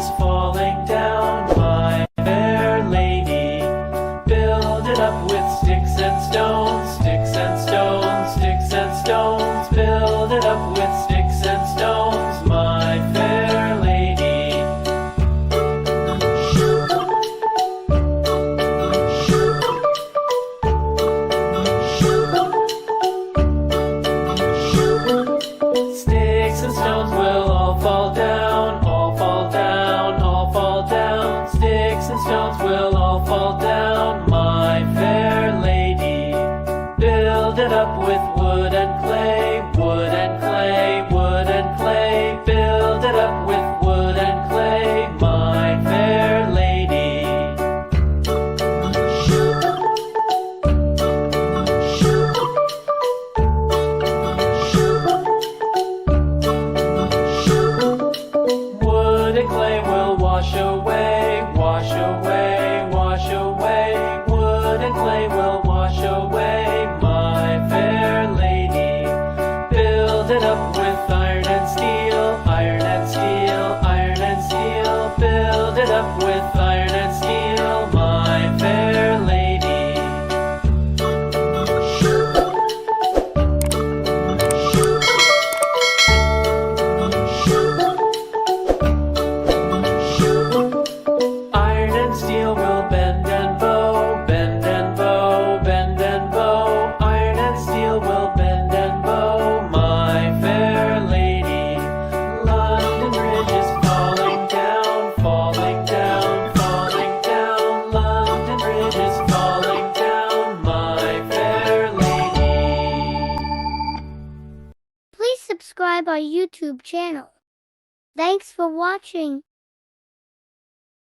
bridges falling down, my fair lady. Build it up with sticks and stones, sticks and stones, sticks and stones. Build it up with sticks and stones, my fair lady. Sticks and stones will all fall down, all fall down, all fall down. Sticks and stones will all fall down, my fair lady. Build it up with wood and clay, wood and clay, wood and clay. Build it up with wood and clay, my fair lady. Wood and clay will wash away, wash away, wash away. Wood and clay will wash away, my fair lady. Build it up with iron and steel, iron and steel, iron and steel. Build it up with iron and steel, my fair lady. Iron and steel will bend and bow, bend and bow, bend and bow. Iron and steel will bend and bow, my fair lady. London Bridge is falling down, falling down, falling down. London Bridge is falling down, my fair lady. Please subscribe our YouTube channel. Thanks for watching.